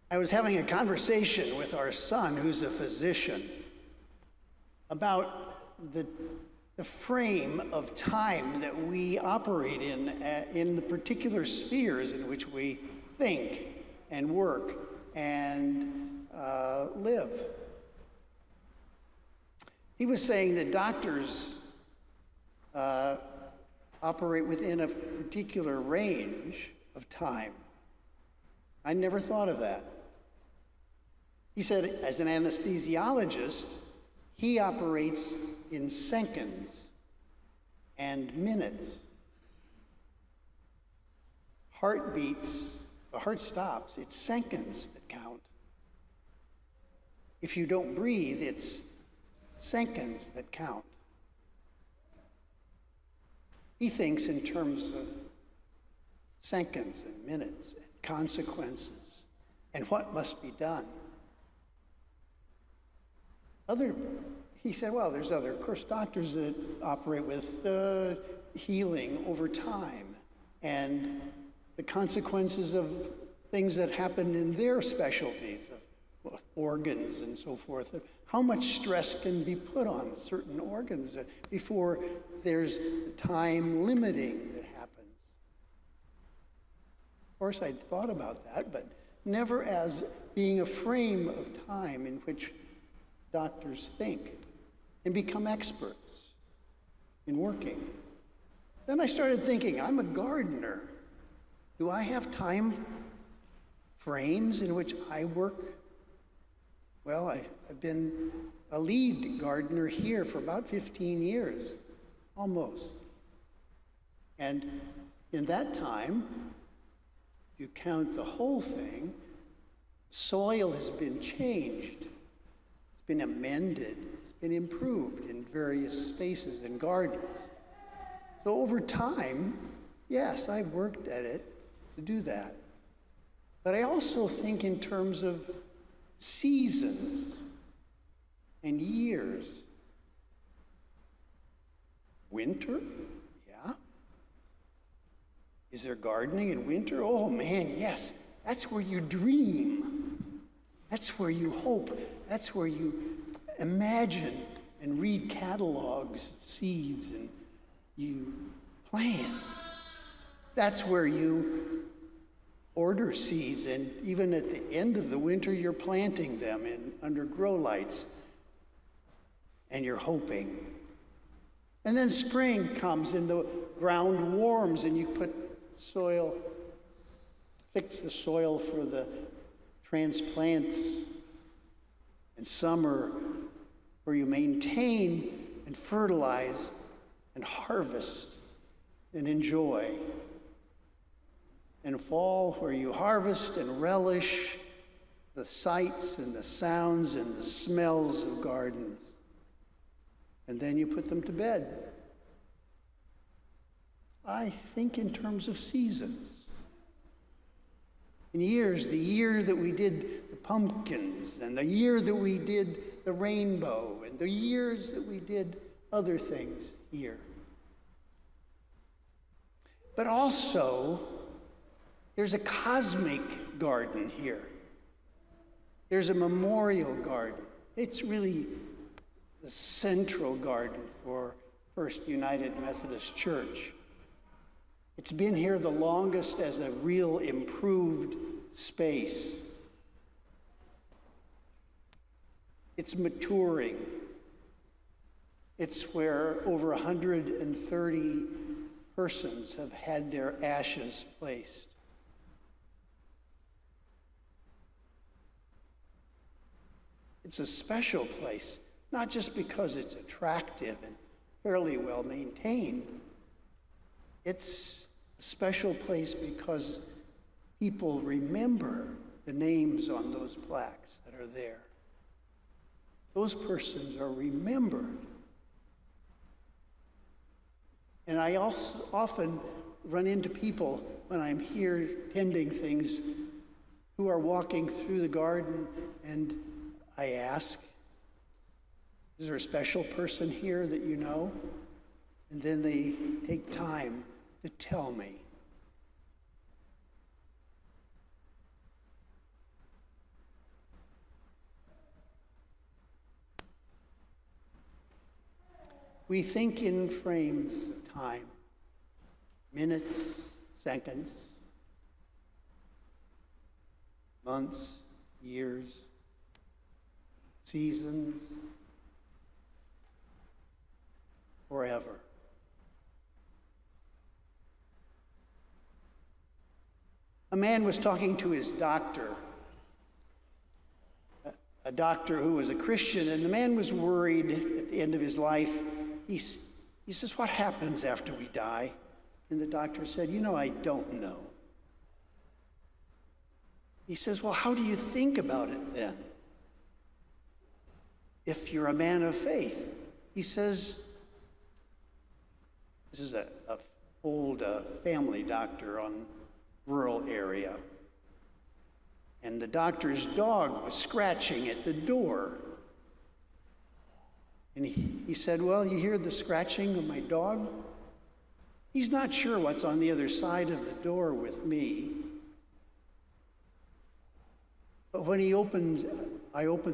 I was having a conversation with our son, who's a physician, about the frame of time that we operate in the particular spheres in which we think and work and live. He was saying that doctors operate within a particular range of time. I never thought of that. He said, as an anesthesiologist, he operates in seconds and minutes. Heartbeats, the heart stops, it's seconds that count. If you don't breathe, it's seconds that count. He thinks in terms of seconds and minutes and consequences and what must be done. He said, well, there's other, of course, doctors that operate with healing over time and the consequences of things that happen in their specialties, of organs and so forth. How much stress can be put on certain organs before there's time limiting that happens? Of course, I'd thought about that, but never as being a frame of time in which doctors think and become experts in working. Then I started thinking, I'm a gardener. Do I have time frames in which I work? Well, I've been a lead gardener here for about 15 years, almost. And in that time, if you count the whole thing, soil has been changed. It's been amended. It's been improved in various spaces and gardens. So over time, yes, I've worked at it to do that. But I also think in terms of seasons and years. Winter? Yeah. Is there gardening in winter? Oh man, yes. That's where you dream. That's where you hope. That's where you imagine and read catalogs of seeds and you plan. That's where you order seeds, and even at the end of the winter, you're planting them under grow lights, and you're hoping. And then spring comes and the ground warms, and you put soil, fix the soil for the transplants. And summer, where you maintain and fertilize and harvest and enjoy. And fall, where you harvest and relish the sights and the sounds and the smells of gardens. And then you put them to bed. I think in terms of seasons. In years, the year that we did the pumpkins, and the year that we did the rainbow, and the years that we did other things here. But also, there's a cosmic garden here. There's a memorial garden. It's really the central garden for First United Methodist Church. It's been here the longest as a real improved space. It's maturing. It's where over 130 persons have had their ashes placed. It's a special place, not just because it's attractive and fairly well maintained. It's a special place because people remember the names on those plaques that are there. Those persons are remembered. And I also often run into people when I'm here tending things who are walking through the garden, and I ask, is there a special person here that you know? And then they take time to tell me. We think in frames of time, minutes, seconds, months, years, seasons, forever. A man was talking to his doctor, a doctor who was a Christian, and the man was worried at the end of his life. He says, "What happens after we die?" And the doctor said, "I don't know." He says, "Well, how do you think about it then? If you're a man of faith?" He says, this is an old family doctor on rural area. And the doctor's dog was scratching at the door. And he said, "Well, you hear the scratching of my dog? He's not sure what's on the other side of the door with me. But when I open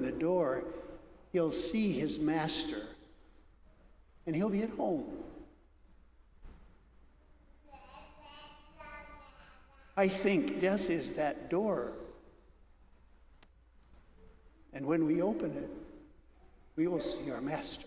the door, he'll see his master, and he'll be at home." I think death is that door. And when we open it, we will see our master.